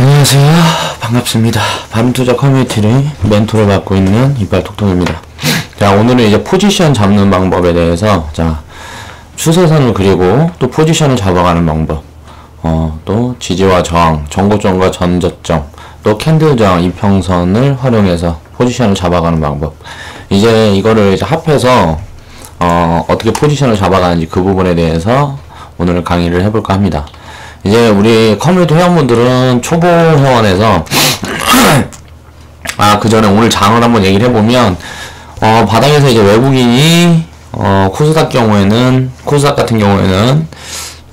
안녕하세요. 반갑습니다. 바른투자 커뮤니티를 멘토를 맡고 있는 이빨톡톡입니다. 자, 오늘은 이제 포지션 잡는 방법에 대해서, 자, 추세선을 그리고 또 포지션을 잡아가는 방법, 또 지지와 저항, 전고점과 전저점, 또 캔들 저항, 이평선을 활용해서 포지션을 잡아가는 방법. 이제 이거를 이제 합해서, 어떻게 포지션을 잡아가는지 그 부분에 대해서 오늘 강의를 해볼까 합니다. 이제 우리 커뮤니티 회원분들은 초보 회원에서 그 전에 오늘 장을 한번 얘기를 해보면 바닥에서 이제 외국인이 코스닥 같은 경우에는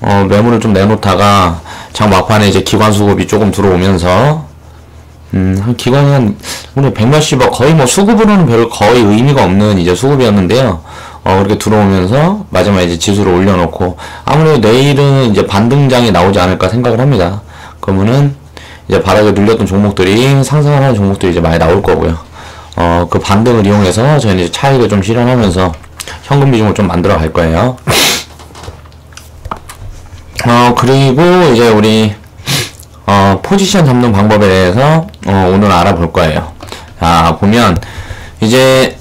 매물을 좀 내놓다가 장 막판에 이제 기관 수급이 조금 들어오면서 기관이 한 우리 100몇십억 거의 뭐 수급으로는 별 거의 의미가 없는 이제 수급이었는데요. 그렇게 들어오면서 마지막에 이제 지수를 올려놓고 아무래도 내일은 이제 반등장이 나오지 않을까 생각을 합니다. 그러면은 이제 바닥에 눌렸던 종목들이 상승하는 종목들이 이제 많이 나올 거고요. 그 반등을 이용해서 저희는 이제 차익을 좀 실현하면서 현금 비중을 좀 만들어 갈 거예요. 그리고 이제 우리 포지션 잡는 방법에 대해서 오늘 알아볼 거예요. 자, 보면 이제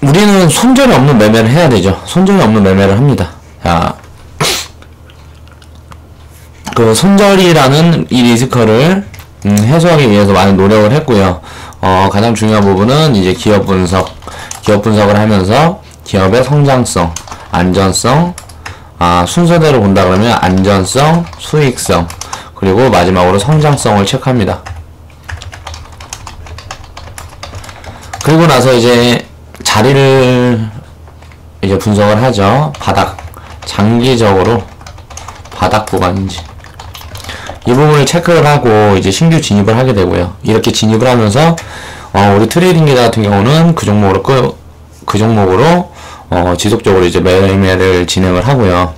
우리는 손절이 없는 매매를 해야 되죠. 손절이 없는 매매를 합니다. 자, 그 손절이라는 이 리스크를 해소하기 위해서 많은 노력을 했고요. 가장 중요한 부분은 이제 기업 분석을 하면서 기업의 성장성, 안전성, 순서대로 본다 그러면 안전성, 수익성, 그리고 마지막으로 성장성을 체크합니다. 그리고 나서 이제 자리를 이제 분석을 하죠. 장기적으로 바닥 구간인지 이 부분을 체크를 하고 이제 신규 진입을 하게 되고요. 이렇게 진입을 하면서 우리 트레이딩 계좌 같은 경우는 그 종목으로 지속적으로 이제 매매를 진행을 하고요.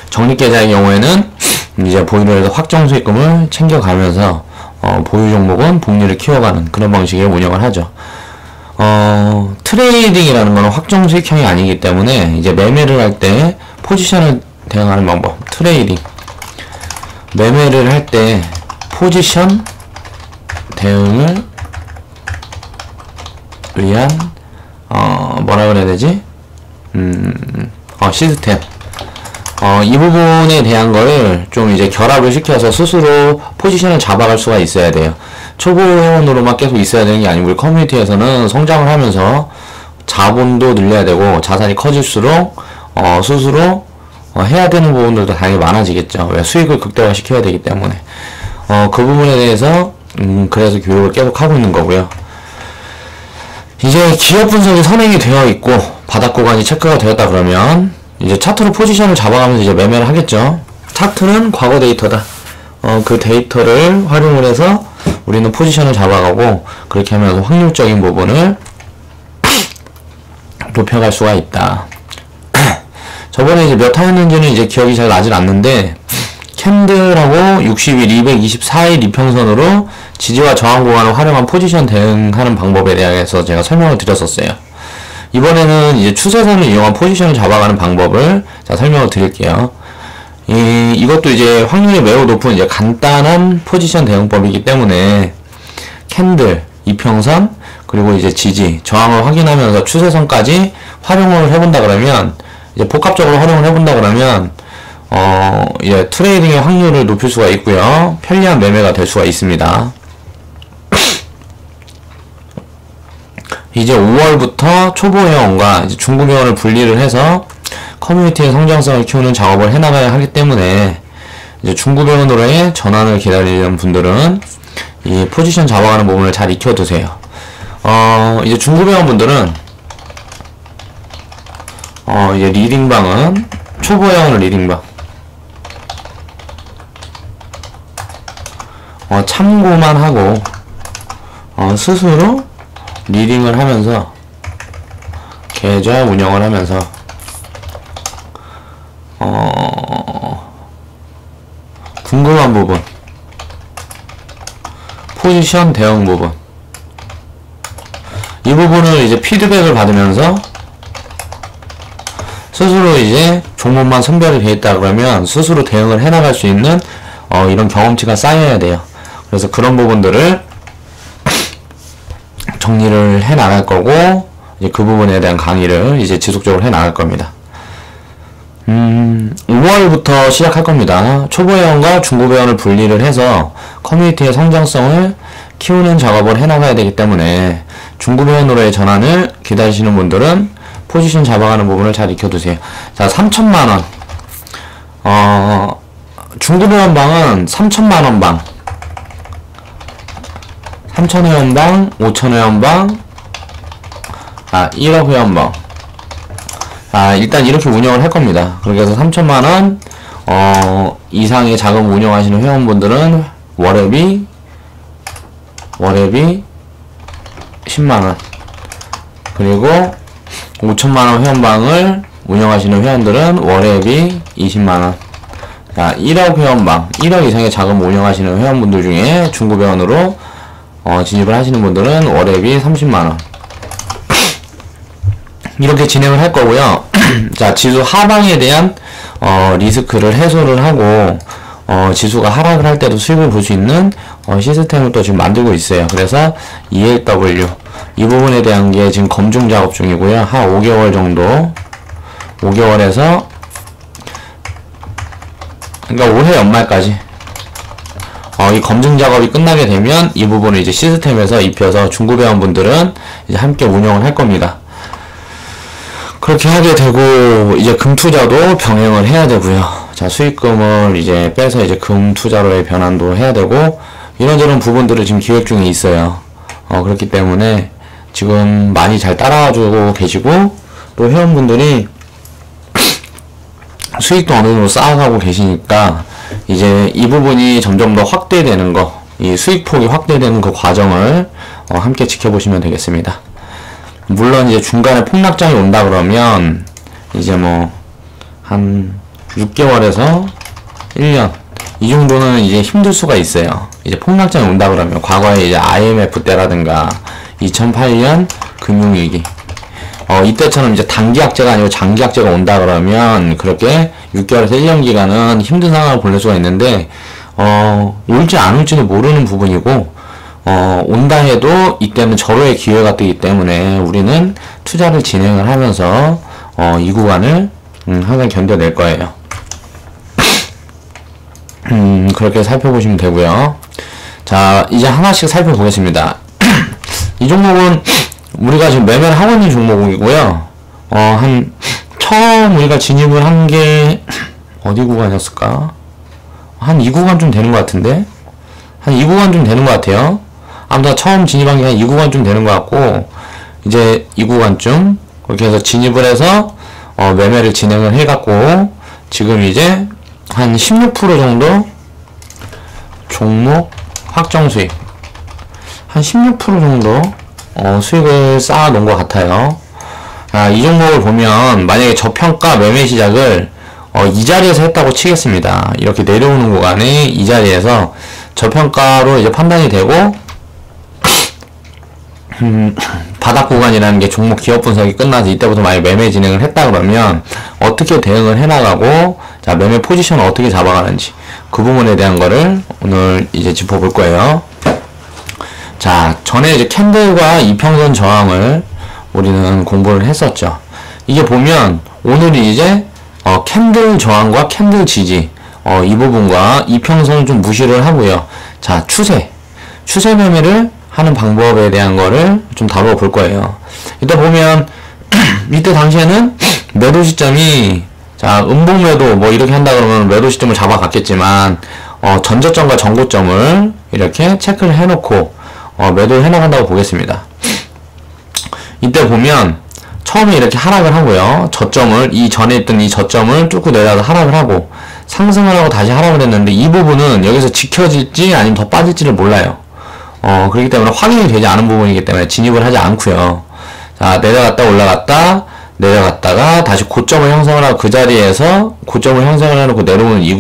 적립 계좌의 경우에는 이제 보유를 해서 확정 수익금을 챙겨가면서 보유 종목은 복리를 키워가는 그런 방식의 운영을 하죠. 트레이딩이라는 거는 확정 수익형이 아니기 때문에 이제 매매를 할 때 포지션을 대응하는 방법. 트레이딩. 매매를 할 때 포지션 대응을 위한 뭐라 그래야 되지? 시스템. 이 부분에 대한 거를 좀 이제 결합을 시켜서 스스로 포지션을 잡아갈 수가 있어야 돼요. 초보 회원으로만 계속 있어야 되는 게 아니고 우리 커뮤니티에서는 성장을 하면서 자본도 늘려야 되고 자산이 커질수록 스스로 해야 되는 부분들도 당연히 많아지겠죠. 왜? 수익을 극대화 시켜야 되기 때문에 그 부분에 대해서 그래서 교육을 계속 하고 있는 거고요. 이제 기업 분석이 선행이 되어 있고 바닥 구간이 체크가 되었다 그러면 이제 차트로 포지션을 잡아가면서 이제 매매를 하겠죠. 차트는 과거 데이터다. 그 데이터를 활용을 해서 우리는 포지션을 잡아가고 그렇게 하면서 확률적인 부분을 높여갈 수가 있다. 저번에 이제 몇 화였는지는 이제 기억이 잘 나질 않는데 캔들하고 60일, 224일 이평선으로 지지와 저항 구간을 활용한 포지션 대응하는 방법에 대해서 제가 설명을 드렸었어요. 이번에는 이제 추세선을 이용한 포지션을 잡아가는 방법을 설명을 드릴게요. 이것도 이제 확률이 매우 높은 이제 간단한 포지션 대응법이기 때문에 캔들, 이평선, 그리고 이제 지지, 저항을 확인하면서 추세선까지 활용을 해본다 그러면 이제 복합적으로 활용을 해본다 그러면 이제 트레이딩의 확률을 높일 수가 있고요. 편리한 매매가 될 수가 있습니다. 이제 5월부터 초보 회원과 이제 중급 회원을 분리를 해서 커뮤니티의 성장성을 키우는 작업을 해나가야 하기 때문에 이제 중급 회원으로의 전환을 기다리는 분들은 이 포지션 잡아가는 부분을 잘 익혀두세요. 이제 중급 회원분들은 이제 리딩방은 초보 회원을 리딩방 참고만 하고 스스로 리딩을 하면서 계좌 운영을 하면서 궁금한 부분 포지션 대응 부분 이 부분을 이제 피드백을 받으면서 스스로 이제 종목만 선별이 되어 있다 그러면 스스로 대응을 해나갈 수 있는 이런 경험치가 쌓여야 돼요. 그래서 그런 부분들을 정리를 해 나갈 거고, 이제 그 부분에 대한 강의를 이제 지속적으로 해 나갈 겁니다. 5월부터 시작할 겁니다. 초보 회원과 중급 회원을 분리를 해서 커뮤니티의 성장성을 키우는 작업을 해 나가야 되기 때문에 중급 회원으로의 전환을 기다리시는 분들은 포지션 잡아가는 부분을 잘 익혀두세요. 자, 3천만원. 중급 회원방은 3천만원 방, 3천 회원방, 5천 회원방, 1억 회원방. 일단 이렇게 운영을 할 겁니다. 그렇게 해서 3천만원, 이상의 자금 운영하시는 회원분들은 월회비 10만원. 그리고 5천만원 회원방을 운영하시는 회원들은 월회비 20만원. 자, 1억 회원방, 1억 이상의 자금 운영하시는 회원분들 중에 중급 회원으로 진입을 하시는 분들은 월회비 30만원. 이렇게 진행을 할 거고요. 자, 지수 하방에 대한 리스크를 해소를 하고 지수가 하락을 할 때도 수익을 볼 수 있는 시스템을 또 지금 만들고 있어요. 그래서 ELW 이 부분에 대한 게 지금 검증 작업 중이고요. 한 5개월 정도, 5개월에서 그러니까 올해 연말까지 이 검증 작업이 끝나게 되면 이 부분을 이제 시스템에서 입혀서 중급 회원분들은 이제 함께 운영을 할 겁니다. 그렇게 하게 되고, 이제 금 투자도 병행을 해야 되고요. 자, 수익금을 이제 빼서 이제 금 투자로의 변환도 해야 되고, 이런저런 부분들을 지금 기획 중에 있어요. 그렇기 때문에 지금 많이 잘 따라와주고 계시고, 또 회원분들이 수익도 어느 정도 쌓아가고 계시니까, 이제 이 부분이 점점 더 확대되는 거, 이 수익폭이 확대되는 그 과정을 함께 지켜보시면 되겠습니다. 물론 이제 중간에 폭락장이 온다 그러면 이제 뭐 한 6개월에서 1년 이 정도는 이제 힘들 수가 있어요. 이제 폭락장이 온다 그러면 과거에 이제 IMF 때라든가 2008년 금융위기 이때처럼 이제 단기 악재가 아니고 장기 악재가 온다 그러면 그렇게 6개월에서 1년 기간은 힘든 상황을 보낼 수가 있는데 올지 안 올지도 모르는 부분이고 온다 해도 이때는 절호의 기회가 뜨기 때문에 우리는 투자를 진행을 하면서 이 구간을 항상 견뎌낼 거예요. 그렇게 살펴보시면 되고요. 자, 이제 하나씩 살펴보겠습니다. 이 종목은 우리가 지금 매매를 하고 있는 종목이고요. 처음 우리가 진입을 한 게 어디 구간이었을까? 한 이 구간쯤 되는 것 같은데? 한 이 구간쯤 되는 것 같아요. 아무튼 처음 진입한 게 한 이 구간쯤 되는 것 같고, 이제 이 구간쯤 그렇게 해서 진입을 해서 매매를 진행을 해갖고 지금 이제 한 16% 정도 종목 확정 수익 한 16% 정도 수익을 쌓아 놓은 것 같아요. 이 종목을 보면 만약에 저평가 매매 시작을 이 자리에서 했다고 치겠습니다. 이렇게 내려오는 구간에 이 자리에서 저평가로 이제 판단이 되고 바닥 구간이라는 게 종목 기업 분석이 끝나서 이때부터 만약 매매 진행을 했다 그러면 어떻게 대응을 해나가고, 자, 매매 포지션을 어떻게 잡아가는지 그 부분에 대한 거를 오늘 이제 짚어볼 거예요. 자, 전에 이제 캔들과 이평선 저항을 우리는 공부를 했었죠. 이게 보면 오늘이 이제 캔들 저항과 캔들 지지 이 부분과 이평선을 좀 무시를 하고요. 자, 추세 매매를 하는 방법에 대한 거를 좀 다루어 볼 거예요. 이때 보면 이때 당시에는 매도 시점이, 자, 음봉 매도 뭐 이렇게 한다 그러면 매도 시점을 잡아갔겠지만 전저점과 전고점을 이렇게 체크를 해놓고 매도를 해나간다고 보겠습니다. 이때 보면 처음에 이렇게 하락을 하고요. 저점을, 이 전에 있던 이 저점을 뚫고 내려가서 하락을 하고 상승을 하고 다시 하락을 했는데 이 부분은 여기서 지켜질지 아니면 더 빠질지를 몰라요. 그렇기 때문에 확인이 되지 않은 부분이기 때문에 진입을 하지 않고요. 자, 내려갔다 올라갔다 내려갔다가 다시 고점을 형성을 하고 그 자리에서 고점을 형성을 해놓고 내려오는 이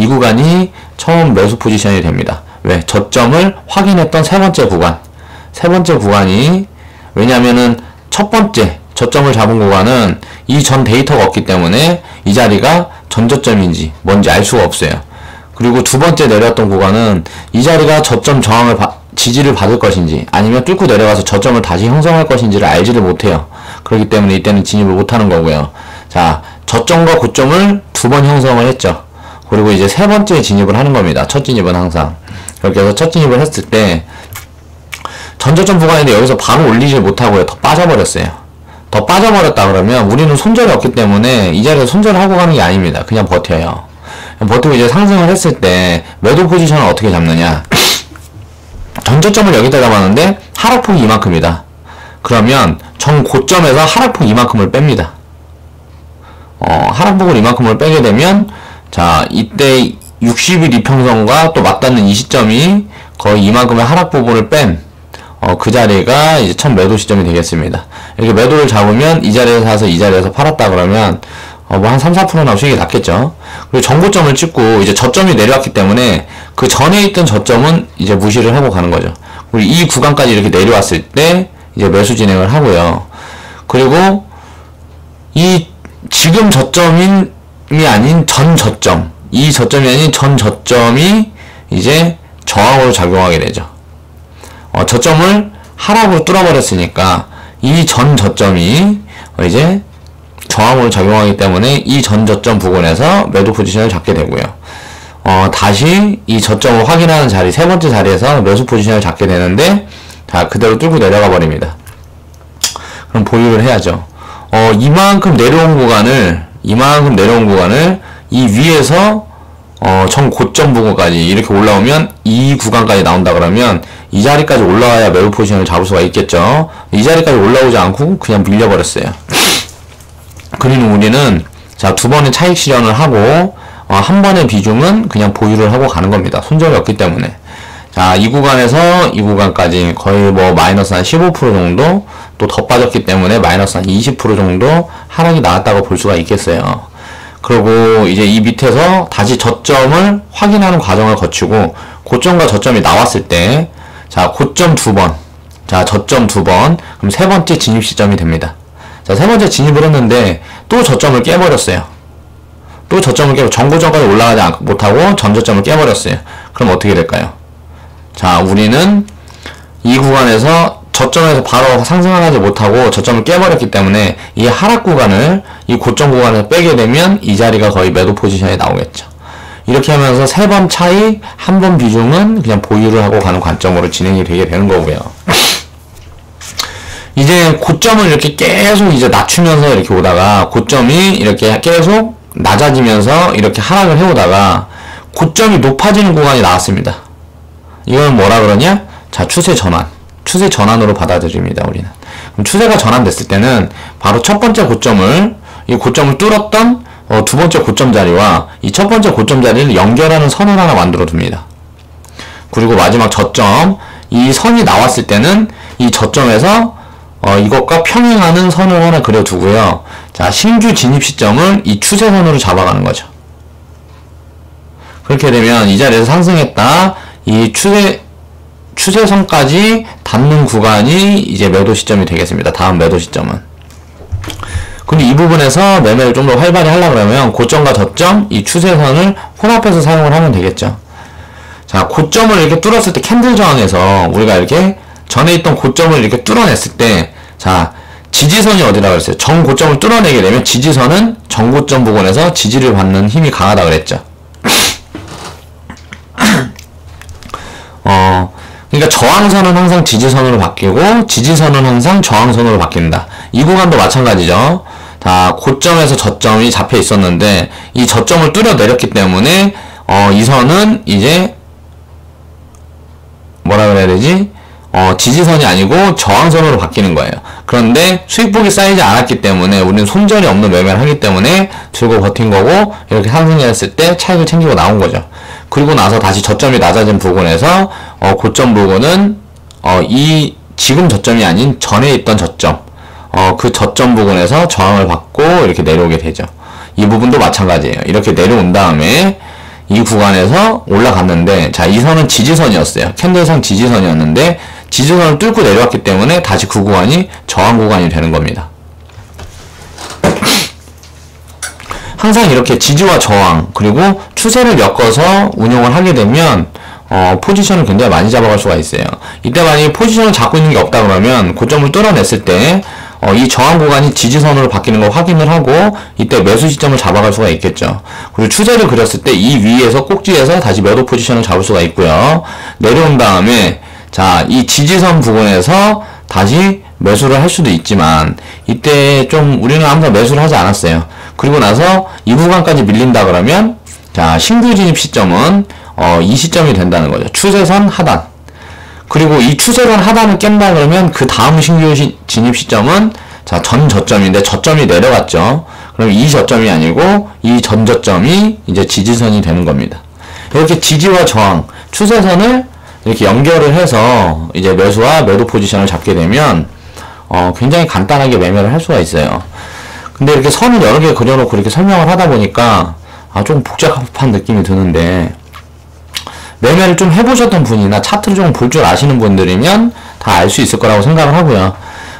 구간이 처음 매수 포지션이 됩니다. 왜? 저점을 확인했던 세 번째 구간이, 왜냐면은 첫 번째 저점을 잡은 구간은 이 전 데이터가 없기 때문에 이 자리가 전저점인지 뭔지 알 수가 없어요. 그리고 두 번째 내려왔던 구간은 이 자리가 저점 저항을 지지를 받을 것인지 아니면 뚫고 내려가서 저점을 다시 형성할 것인지를 알지를 못해요. 그렇기 때문에 이때는 진입을 못하는 거고요. 자, 저점과 고점을 두 번 형성을 했죠. 그리고 이제 세 번째 진입을 하는 겁니다. 첫 진입은 항상. 이렇게 해서 첫 진입을 했을 때 전저점 구간인데 여기서 바로 올리지 못하고요. 더 빠져버렸어요. 더 빠져버렸다 그러면 우리는 손절이 없기 때문에 이 자리에서 손절을 하고 가는 게 아닙니다. 그냥 버텨요. 버티고 이제 상승을 했을 때 매도 포지션을 어떻게 잡느냐. 전저점을 여기다 잡았는데 하락폭이 이만큼이다. 그러면 전 고점에서 하락폭 이만큼을 뺍니다. 하락폭을 이만큼을 빼게 되면 자, 이때 60일 이평선과 또 맞닿는 이 시점이 거의 이만큼의 하락 부분을 뺀 그 자리가 이제 첫 매도 시점이 되겠습니다. 이렇게 매도를 잡으면 이 자리에서 사서 이 자리에서 팔았다 그러면 뭐 한 3, 4%나 수익이 났겠죠. 그리고 전고점을 찍고 이제 저점이 내려왔기 때문에 그 전에 있던 저점은 이제 무시를 하고 가는 거죠. 그리고 이 구간까지 이렇게 내려왔을 때 이제 매수 진행을 하고요. 그리고 이 지금 저점이 아닌 전 저점, 이 저점이 아닌 전 저점이 이제 저항으로 작용하게 되죠. 저점을 하락으로 뚫어버렸으니까 이 전 저점이 이제 저항으로 작용하기 때문에 이 전 저점 부근에서 매도 포지션을 잡게 되고요. 다시 이 저점을 확인하는 자리, 세 번째 자리에서 매수 포지션을 잡게 되는데, 자, 그대로 뚫고 내려가 버립니다. 그럼 보유를 해야죠. 이만큼 내려온 구간을 이 위에서 전 고점 부근까지 이렇게 올라오면 이 구간까지 나온다 그러면 이 자리까지 올라와야 매도 포지션을 잡을 수가 있겠죠. 이 자리까지 올라오지 않고 그냥 밀려버렸어요. 그리고 우리는 자, 두 번의 차익 실현을 하고 한 번의 비중은 그냥 보유를 하고 가는 겁니다. 손절이 없기 때문에. 자, 이 구간에서 이 구간까지 거의 뭐 마이너스 한 15% 정도 또 더 빠졌기 때문에 마이너스 한 20% 정도 하락이 나왔다고 볼 수가 있겠어요. 그리고 이제 이 밑에서 다시 저점을 확인하는 과정을 거치고 고점과 저점이 나왔을 때 자, 고점 두 번, 자, 저점 두 번, 그럼 세 번째 진입 시점이 됩니다. 자, 세 번째 진입을 했는데 또 저점을 깨버렸어요. 또 저점을 깨고 전고점까지 올라가지 못하고 전저점을 깨버렸어요. 그럼 어떻게 될까요? 자, 우리는 이 구간에서 저점에서 바로 상승을 하지 못하고 저점을 깨버렸기 때문에 이 하락 구간을 이 고점 구간에서 빼게 되면 이 자리가 거의 매도 포지션에 나오겠죠. 이렇게 하면서 세 번 차익, 한 번 비중은 그냥 보유를 하고 가는 관점으로 진행이 되게 되는 거고요. 이제 고점을 이렇게 계속 이제 낮추면서 이렇게 오다가 고점이 이렇게 계속 낮아지면서 이렇게 하락을 해오다가 고점이 높아지는 구간이 나왔습니다. 이건 뭐라 그러냐? 자, 추세 전환. 추세 전환으로 받아들입니다, 우리는. 그럼 추세가 전환됐을 때는 바로 첫 번째 고점을, 이 고점을 뚫었던 두 번째 고점 자리와 이 첫 번째 고점 자리를 연결하는 선을 하나 만들어 둡니다. 그리고 마지막 저점, 이 선이 나왔을 때는 이 저점에서 이것과 평행하는 선을 하나 그려두고요. 자, 신규 진입 시점을 이 추세선으로 잡아가는 거죠. 그렇게 되면 이 자리에서 상승했다. 이 추세선까지 닿는 구간이 이제 매도 시점이 되겠습니다. 다음 매도 시점은. 근데 이 부분에서 매매를 좀 더 활발히 하려고 그러면 고점과 저점, 이 추세선을 혼합해서 사용을 하면 되겠죠. 자, 고점을 이렇게 뚫었을 때 캔들 저항에서 우리가 이렇게 전에 있던 고점을 이렇게 뚫어냈을 때, 자, 지지선이 어디라고 그랬어요? 전 고점을 뚫어내게 되면 지지선은 전 고점 부근에서 지지를 받는 힘이 강하다 그랬죠. 그러니까 저항선은 항상 지지선으로 바뀌고 지지선은 항상 저항선으로 바뀐다. 이 구간도 마찬가지죠. 자, 고점에서 저점이 잡혀 있었는데 이 저점을 뚫어 내렸기 때문에 이 선은 이제 뭐라 그래야 되지? 지지선이 아니고 저항선으로 바뀌는 거예요. 그런데 수익폭이 쌓이지 않았기 때문에 우리는 손절이 없는 매매를 하기 때문에 들고 버틴 거고 이렇게 상승했을 때 차익을 챙기고 나온 거죠. 그리고 나서 다시 저점이 낮아진 부분에서 고점 부분은 이 지금 저점이 아닌 전에 있던 저점 그 저점 부분에서 저항을 받고 이렇게 내려오게 되죠. 이 부분도 마찬가지예요. 이렇게 내려온 다음에 이 구간에서 올라갔는데 자, 이 선은 지지선이었어요. 캔들상 지지선이었는데 지지선을 뚫고 내려왔기 때문에 다시 그 구간이 저항 구간이 되는 겁니다. 항상 이렇게 지지와 저항 그리고 추세를 엮어서 운용을 하게 되면 포지션을 굉장히 많이 잡아갈 수가 있어요. 이때 만약에 포지션을 잡고 있는 게 없다 그러면 고점을 뚫어냈을 때 이 저항 구간이 지지선으로 바뀌는 걸 확인을 하고 이때 매수 시점을 잡아갈 수가 있겠죠. 그리고 추세를 그렸을 때 이 위에서 꼭지에서 다시 매도 포지션을 잡을 수가 있고요. 내려온 다음에 자, 이 지지선 부분에서 다시 매수를 할 수도 있지만 이때 좀 우리는 항상 매수를 하지 않았어요. 그리고 나서 이 구간까지 밀린다 그러면 자, 신규 진입 시점은 이 시점이 된다는 거죠. 추세선 하단. 그리고 이 추세선 하단을 깬다 그러면 그 다음 신규 진입 시점은 자, 전 저점인데 저점이 내려갔죠. 그럼 이 저점이 아니고 이 전 저점이 이제 지지선이 되는 겁니다. 이렇게 지지와 저항, 추세선을 이렇게 연결을 해서 이제 매수와 매도 포지션을 잡게 되면 굉장히 간단하게 매매를 할 수가 있어요. 근데 이렇게 선을 여러 개 그려놓고 이렇게 설명을 하다 보니까 좀 복잡한 느낌이 드는데 매매를 좀 해보셨던 분이나 차트를 좀 볼 줄 아시는 분들이면 다 알 수 있을 거라고 생각을 하고요.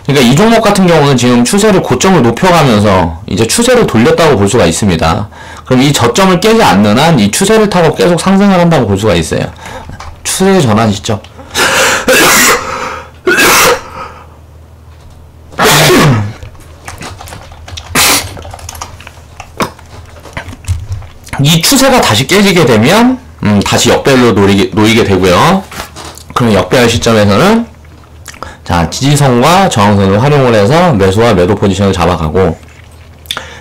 그러니까 이 종목 같은 경우는 지금 추세를 고점을 높여가면서 이제 추세를 돌렸다고 볼 수가 있습니다. 그럼 이 저점을 깨지 않는 한 이 추세를 타고 계속 상승을 한다고 볼 수가 있어요. 추세 전환 시점. 이 추세가 다시 깨지게 되면 다시 역배열로 놓이게 되고요. 그럼 역배열 시점에서는 자, 지지선과 저항선을 활용을 해서 매수와 매도 포지션을 잡아가고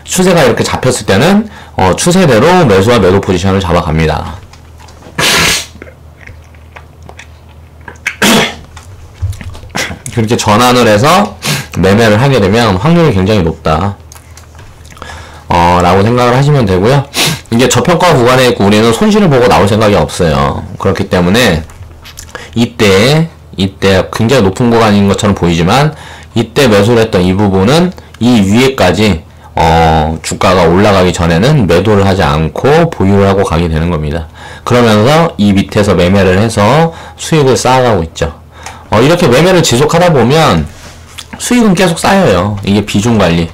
추세가 이렇게 잡혔을 때는 추세대로 매수와 매도 포지션을 잡아갑니다. 그렇게 전환을 해서 매매를 하게 되면 확률이 굉장히 높다 라고 생각을 하시면 되고요. 이게 저평가 구간에 있고 우리는 손실을 보고 나올 생각이 없어요. 그렇기 때문에 이때 굉장히 높은 구간인 것처럼 보이지만 이때 매수를 했던 이 부분은 이 위에까지 주가가 올라가기 전에는 매도를 하지 않고 보유를 하고 가게 되는 겁니다. 그러면서 이 밑에서 매매를 해서 수익을 쌓아가고 있죠. 이렇게 매매를 지속하다 보면 수익은 계속 쌓여요. 이게 비중관리.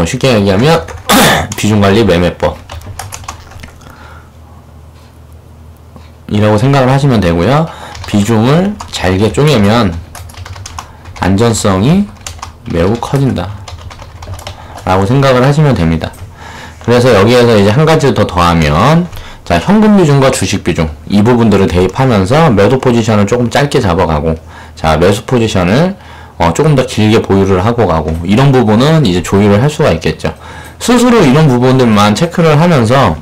쉽게 얘기하면 비중관리 매매법 이라고 생각을 하시면 되고요. 비중을 잘게 쪼개면 안전성이 매우 커진다 라고 생각을 하시면 됩니다. 그래서 여기에서 이제 한 가지 더 더하면 자, 현금 비중과 주식 비중 이 부분들을 대입하면서 매도 포지션을 조금 짧게 잡아가고 자, 매수 포지션을 조금 더 길게 보유를 하고 가고 이런 부분은 이제 조율을 할 수가 있겠죠. 스스로 이런 부분들만 체크를 하면서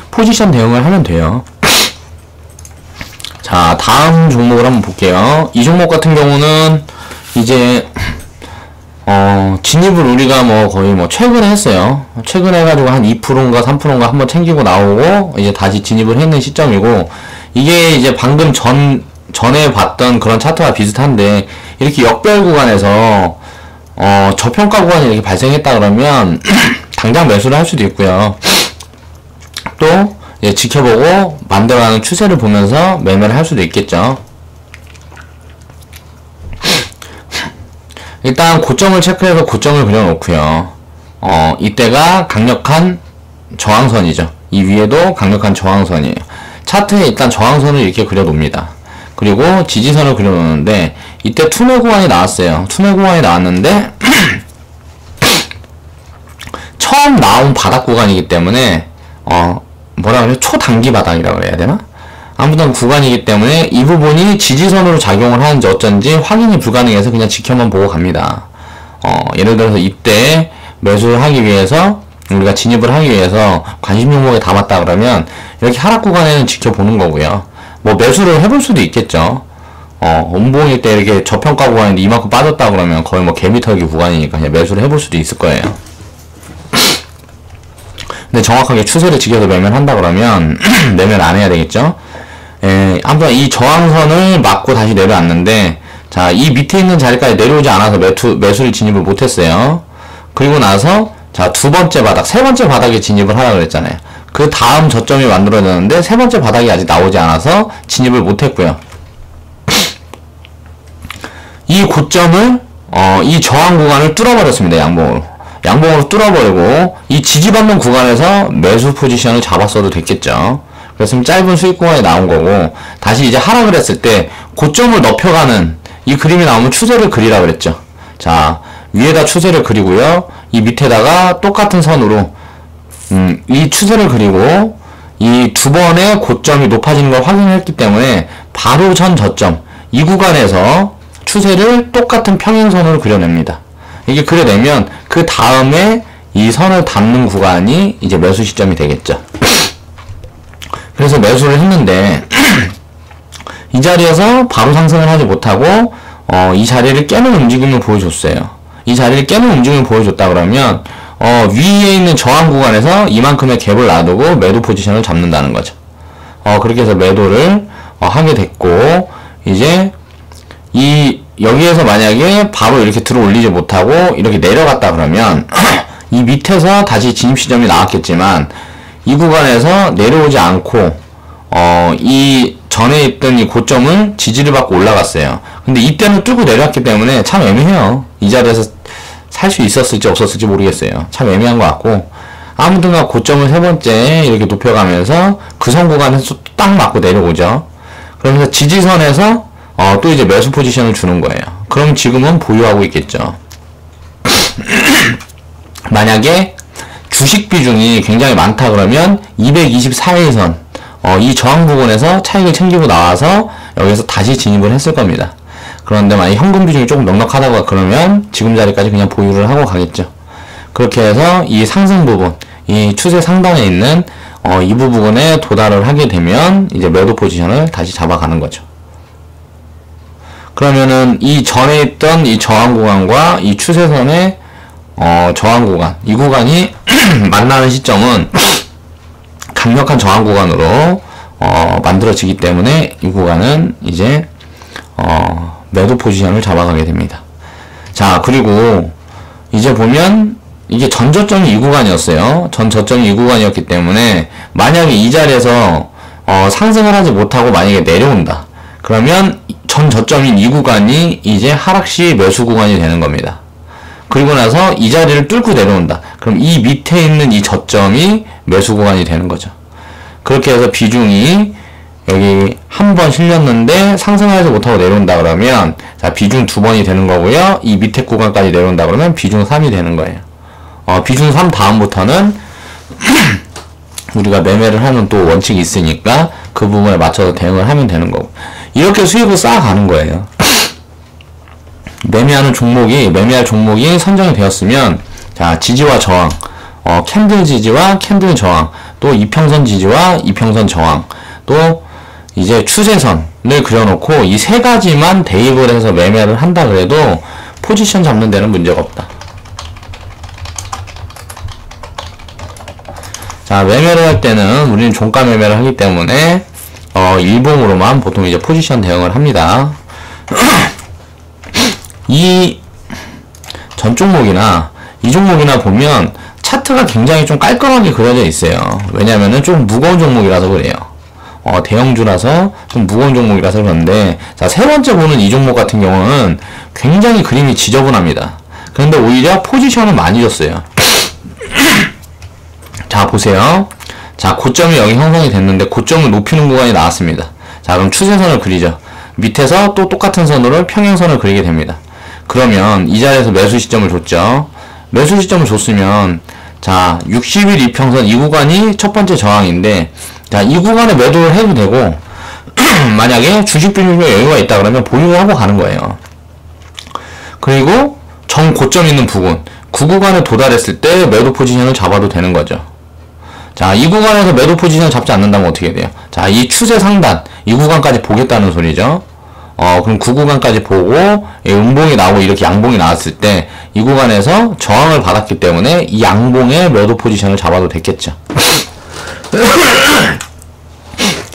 포지션 대응을 하면 돼요. 자, 다음 종목을 한번 볼게요. 이 종목 같은 경우는 이제 진입을 우리가 거의 최근에 했어요. 최근에 해가지고 한 2%인가 3%인가 한번 챙기고 나오고 이제 다시 진입을 했는 시점이고 이게 이제 방금 전에 봤던 그런 차트와 비슷한데 이렇게 역별 구간에서 저평가 구간이 이렇게 발생했다 그러면 당장 매수를 할 수도 있고요. 또 이제 지켜보고 만들어가는 추세를 보면서 매매를 할 수도 있겠죠. 일단 고점을 체크해서 고점을 그려놓고요. 이때가 강력한 저항선이죠. 이 위에도 강력한 저항선이에요. 차트에 일단 저항선을 이렇게 그려놓습니다. 그리고 지지선을 그려놓는데 이때 투매 구간이 나왔어요. 투매 구간이 나왔는데 처음 나온 바닥 구간이기 때문에 뭐라 그래요? 초단기 바닥이라고 해야 되나? 아무튼 구간이기 때문에 이 부분이 지지선으로 작용을 하는지 어쩐지 확인이 불가능해서 그냥 지켜만 보고 갑니다. 예를 들어서 이때 매수를 하기 위해서 우리가 진입을 하기 위해서 관심 종목에 담았다 그러면 이렇게 하락 구간에는 지켜보는 거고요. 매수를 해볼 수도 있겠죠. 음봉일 때 이렇게 저평가 구간인데 이만큼 빠졌다 그러면 거의 개미털기 구간이니까 그냥 매수를 해볼 수도 있을 거예요. 근데 정확하게 추세를 지켜서 매매를 한다 그러면 매매를 안 해야 되겠죠. 아무튼 이 저항선을 맞고 다시 내려왔는데 자, 이 밑에 있는 자리까지 내려오지 않아서 매수를 진입을 못했어요. 그리고 나서 자, 두 번째 바닥, 세 번째 바닥에 진입을 하라 그랬잖아요. 그 다음 저점이 만들어졌는데 세 번째 바닥이 아직 나오지 않아서 진입을 못했고요. 이 고점을 이 저항 구간을 뚫어버렸습니다. 양봉으로. 양봉으로 뚫어버리고 이 지지받는 구간에서 매수 포지션을 잡았어도 됐겠죠. 그래서 짧은 수익 구간이 나온 거고, 다시 이제 하락을 했을 때 고점을 넓혀가는 이 그림이 나오면 추세를 그리라 그랬죠. 자, 위에다 추세를 그리고요, 이 밑에다가 똑같은 선으로 이 추세를 그리고 이 두 번의 고점이 높아지는 걸 확인했기 때문에 바로 전 저점 이 구간에서 추세를 똑같은 평행선으로 그려냅니다. 이게 그려내면 그 다음에 이 선을 닿는 구간이 이제 매수 시점이 되겠죠. 그래서 매수를 했는데 이 자리에서 바로 상승을 하지 못하고 이 자리를 깨는 움직임을 보여줬어요. 이 자리를 깨는 움직임을 보여줬다 그러면 위에 있는 저항 구간에서 이만큼의 갭을 놔두고 매도 포지션을 잡는다는 거죠. 그렇게 해서 매도를 하게 됐고, 이제 여기에서 만약에 바로 이렇게 들어 올리지 못하고 이렇게 내려갔다 그러면 이 밑에서 다시 진입 시점이 나왔겠지만 이 구간에서 내려오지 않고 이 전에 있던 이 고점을 지지를 받고 올라갔어요. 근데 이때는 뚫고 내려왔기 때문에 참 애매해요. 이 자리에서 살 수 있었을지 없었을지 모르겠어요. 참 애매한 것 같고, 아무튼가 고점을 세 번째 이렇게 높여가면서 그 선 구간에서 딱 맞고 내려오죠. 그러면서 지지선에서 또 이제 매수 포지션을 주는 거예요. 그럼 지금은 보유하고 있겠죠. 만약에 주식 비중이 굉장히 많다 그러면 224일선 이 저항 부분에서 차익을 챙기고 나와서 여기서 다시 진입을 했을 겁니다. 그런데 만약 현금 비중이 조금 넉넉하다고 그러면 지금 자리까지 그냥 보유를 하고 가겠죠. 그렇게 해서 이 상승 부분, 이 추세 상단에 있는 이 부분에 도달을 하게 되면 이제 매도 포지션을 다시 잡아가는 거죠. 그러면은 이 전에 있던 이 저항 구간과 이 추세선의 저항 구간, 이 구간이 만나는 시점은 강력한 저항 구간으로 만들어지기 때문에 이 구간은 이제 매도 포지션을 잡아가게 됩니다. 자, 그리고 이제 보면 이게 전 저점이 이 구간이었어요. 전 저점이 이 구간이었기 때문에 만약에 이 자리에서 상승을 하지 못하고 만약에 내려온다 그러면 전 저점인 이 구간이 이제 하락시 매수 구간이 되는 겁니다. 그리고 나서 이 자리를 뚫고 내려온다 그럼 이 밑에 있는 이 저점이 매수 구간이 되는 거죠. 그렇게 해서 비중이 여기 한 번 실렸는데 상승하지 못하고 내려온다 그러면, 자, 비중 2번이 되는 거고요. 이 밑에 구간까지 내려온다 그러면 비중 3이 되는 거예요. 비중 3 다음부터는 우리가 매매를 하는 또 원칙이 있으니까 그 부분에 맞춰서 대응을 하면 되는 거고, 이렇게 수익을 쌓아가는 거예요. 매매할 종목이 선정이 되었으면, 자, 지지와 저항, 캔들 지지와 캔들 저항, 또 이평선 지지와 이평선 저항, 또 이제 추세선을 그려놓고 이 세 가지만 대입을 해서 매매를 한다 그래도 포지션 잡는 데는 문제가 없다. 자, 매매를 할 때는 우리는 종가 매매를 하기 때문에 일봉으로만 보통 이제 포지션 대응을 합니다. 이 전 종목이나 이 종목이나 보면 차트가 굉장히 좀 깔끔하게 그려져 있어요. 왜냐면은 좀 무거운 종목이라서 그래요. 대형주라서 좀 무거운 종목이라서 그런데, 자, 세 번째 보는 이 종목 같은 경우는 굉장히 그림이 지저분합니다. 그런데 오히려 포지션을 많이 줬어요. 자, 보세요. 자, 고점이 여기 형성이 됐는데 고점을 높이는 구간이 나왔습니다. 자, 그럼 추세선을 그리죠. 밑에서 또 똑같은 선으로 평행선을 그리게 됩니다. 그러면 이 자리에서 매수 시점을 줬죠. 매수 시점을 줬으면, 자, 60일 이평선 이 구간이 첫 번째 저항인데, 자, 이 구간에 매도를 해도 되고 만약에 주식 비중에 여유가 있다 그러면 보유를 하고 가는 거예요. 그리고 정 고점 있는 부분, 그 구간에 도달했을 때 매도 포지션을 잡아도 되는 거죠. 자, 이 구간에서 매도 포지션 잡지 않는다면 어떻게 돼요? 자, 이 추세 상단, 이 구간까지 보겠다는 소리죠. 그럼 그 구간까지 보고 음봉이 나오고 이렇게 양봉이 나왔을 때 이 구간에서 저항을 받았기 때문에 이 양봉의 매도 포지션을 잡아도 됐겠죠.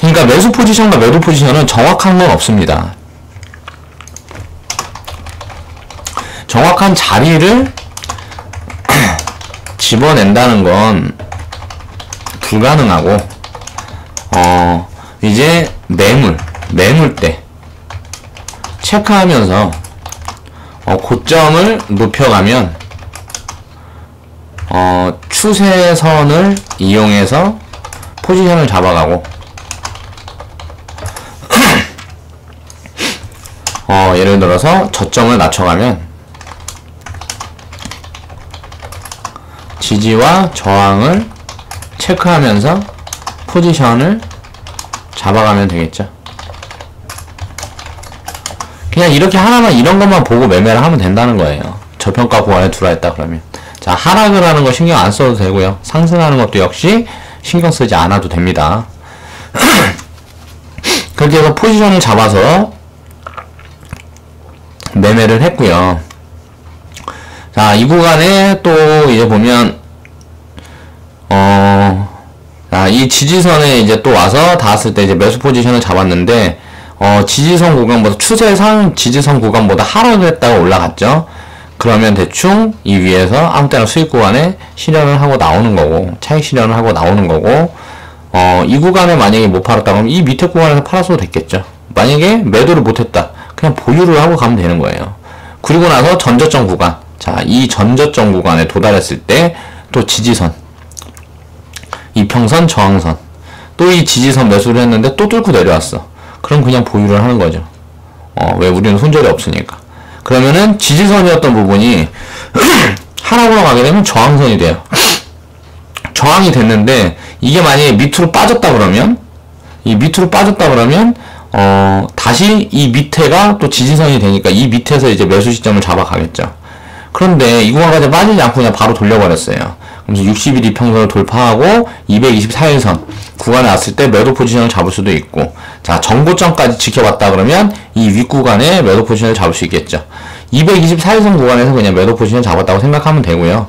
그러니까 매수 포지션과 매도 포지션은 정확한 건 없습니다. 정확한 자리를 집어낸다는 건 불가능하고, 이제 매물대 체크하면서 고점을 높여가면 추세선을 이용해서 포지션을 잡아가고, 예를 들어서 저점을 낮춰가면 지지와 저항을 체크하면서 포지션을 잡아가면 되겠죠. 그냥 이렇게 하나만, 이런 것만 보고 매매를 하면 된다는 거예요. 저평가 구간에 들어왔다 그러면. 자, 하락을 하는 거 신경 안 써도 되고요. 상승하는 것도 역시 신경 쓰지 않아도 됩니다. 그렇게 해서 포지션을 잡아서 매매를 했고요. 자, 이 구간에 또 이제 보면 자, 이 지지선에 이제 또 와서 닿았을 때 이제 매수 포지션을 잡았는데, 지지선 구간보다, 추세상 지지선 구간보다 하락을 했다가 올라갔죠. 그러면 대충 이 위에서 아무 때나 수익 구간에 실현을 하고 나오는 거고, 차익 실현을 하고 나오는 거고, 이 구간에 만약에 못 팔았다 그러면 이 밑에 구간에서 팔았어도 됐겠죠. 만약에 매도를 못했다, 그냥 보유를 하고 가면 되는 거예요. 그리고 나서 전저점 구간, 자, 이 전저점 구간에 도달했을 때 또 지지선, 이평선, 저항선, 또 이 지지선 매수를 했는데 또 뚫고 내려왔어. 그럼 그냥 보유를 하는 거죠. 왜? 우리는 손절이 없으니까. 그러면은 지지선이었던 부분이 하락으로 가게 되면 저항선이 돼요. 저항이 됐는데 이게 만약에 밑으로 빠졌다 그러면, 이 밑으로 빠졌다 그러면 다시 이 밑에가 또 지지선이 되니까 이 밑에서 이제 매수 시점을 잡아가겠죠. 그런데 이 구간까지 빠지지 않고 그냥 바로 돌려버렸어요. 그래서 60일 이평선을 돌파하고 224일선 구간에 왔을 때 매도 포지션을 잡을 수도 있고, 자, 전고점까지 지켜봤다 그러면 이 윗구간에 매도 포지션을 잡을 수 있겠죠. 224일선 구간에서 그냥 매도 포지션 잡았다고 생각하면 되고요.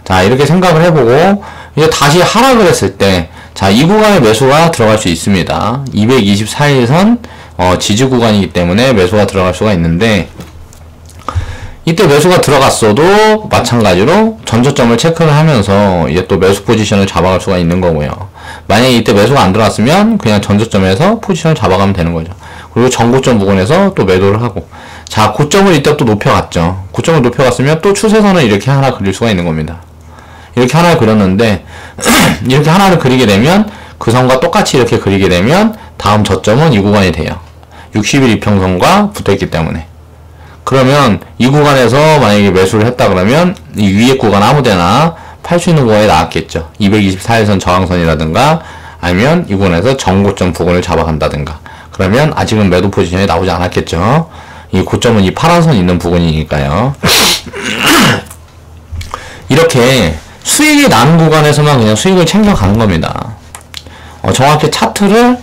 자, 이렇게 생각을 해보고 이제 다시 하락을 했을 때, 자, 이 구간에 매수가 들어갈 수 있습니다. 224일선 지지 구간이기 때문에 매수가 들어갈 수가 있는데, 이때 매수가 들어갔어도 마찬가지로 전저점을 체크를 하면서 이제 또 매수 포지션을 잡아갈 수가 있는 거고요. 만약에 이때 매수가 안 들어갔으면 그냥 전저점에서 포지션을 잡아가면 되는 거죠. 그리고 전고점 부근에서 또 매도를 하고, 자, 고점을 이때 또 높여갔죠. 고점을 높여갔으면 또 추세선을 이렇게 하나 그릴 수가 있는 겁니다. 이렇게 하나를 그렸는데 이렇게 하나를 그리게 되면 그 선과 똑같이 이렇게 그리게 되면 다음 저점은 이 구간이 돼요. 60일 이평선과 붙어있기 때문에. 그러면 이 구간에서 만약에 매수를 했다 그러면 이 위에 구간 아무데나 팔 수 있는 구간이 나왔겠죠. 224일선 저항선이라든가 아니면 이 구간에서 전고점 부근을 잡아간다든가. 그러면 아직은 매도 포지션이 나오지 않았겠죠. 이 고점은 이 파란선 있는 부분이니까요. 이렇게 수익이 나는 구간에서만 그냥 수익을 챙겨가는 겁니다. 정확히 차트를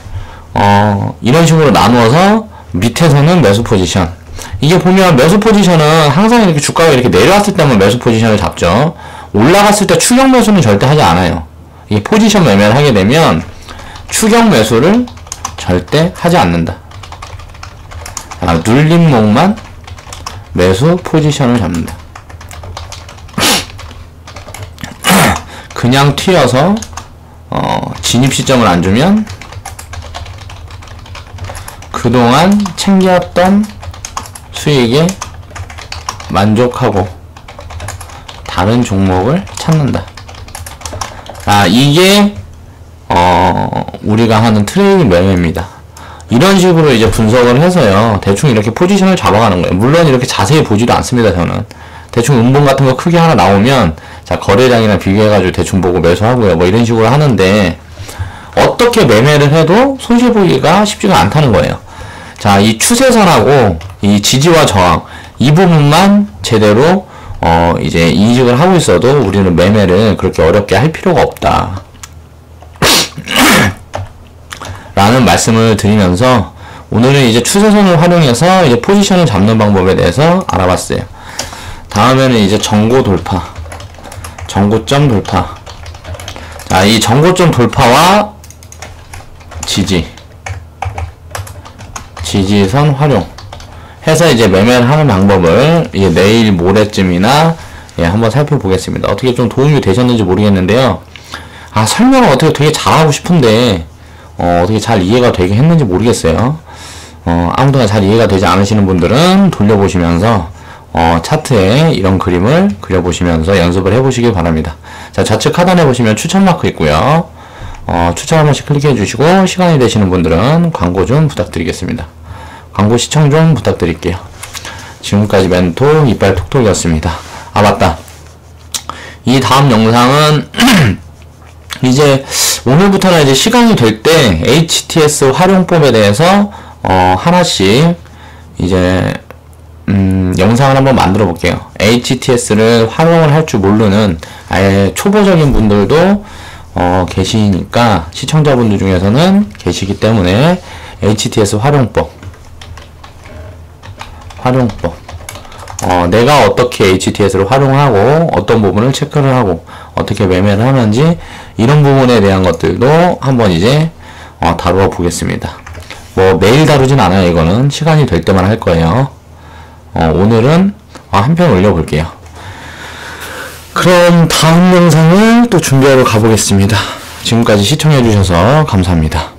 이런 식으로 나누어서 밑에서는 매수 포지션, 이게 보면 매수 포지션은 항상 이렇게 주가가 이렇게 내려왔을 때만 매수 포지션을 잡죠. 올라갔을 때 추격 매수는 절대 하지 않아요. 이게 포지션 매매를 하게 되면 추격 매수를 절대 하지 않는다. 눌림목만 매수 포지션을 잡는다. 그냥 튀어서 진입 시점을 안 주면 그동안 챙겼던 수익에 만족하고 다른 종목을 찾는다. 이게 우리가 하는 트레이딩 매매입니다. 이런 식으로 이제 분석을 해서요, 대충 이렇게 포지션을 잡아가는 거예요. 물론 이렇게 자세히 보지도 않습니다. 저는 대충 음봉 같은 거 크게 하나 나오면 자, 거래량이랑 비교해가지고 대충 보고 매수하고요, 뭐 이런 식으로 하는데, 어떻게 매매를 해도 손실 보기가 쉽지가 않다는 거예요. 자, 이 추세선하고 이 지지와 저항, 이 부분만 제대로 이제 인식을 하고 있어도 우리는 매매를 그렇게 어렵게 할 필요가 없다 라는 말씀을 드리면서, 오늘은 이제 추세선을 활용해서 이제 포지션을 잡는 방법에 대해서 알아봤어요. 다음에는 이제 전고 돌파, 전고점 돌파. 자, 이 전고점 돌파와 지지선 활용 해서 이제 매매를 하는 방법을 이제 내일 모레쯤이나 한번 살펴보겠습니다. 어떻게 좀 도움이 되셨는지 모르겠는데요. 설명을 어떻게 되게 잘하고 싶은데 어떻게 잘 이해가 되게 했는지 모르겠어요. 아무튼 잘 이해가 되지 않으시는 분들은 돌려보시면서 차트에 이런 그림을 그려보시면서 연습을 해보시길 바랍니다. 자, 좌측 하단에 보시면 추천 마크 있고요. 추천 한 번씩 클릭해 주시고, 시간이 되시는 분들은 광고 좀 부탁드리겠습니다. 광고 시청 좀 부탁드릴게요. 지금까지 멘토 이빨 톡 돌렸습니다. 아, 맞다. 이 다음 영상은 이제 오늘부터는 이제 시간이 될 때 HTS 활용법에 대해서 하나씩 이제 영상을 한번 만들어 볼게요. HTS를 활용을 할 줄 모르는 아예 초보적인 분들도 계시니까, 시청자분들 중에서는 계시기 때문에 HTS 활용법 내가 어떻게 HTS를 활용하고 어떤 부분을 체크를 하고 어떻게 매매를 하는지, 이런 부분에 대한 것들도 한번 이제 다루어 보겠습니다. 뭐 매일 다루진 않아요. 이거는 시간이 될 때만 할 거예요. 오늘은 한 편 올려볼게요. 그럼 다음 영상을 또 준비하러 가보겠습니다. 지금까지 시청해주셔서 감사합니다.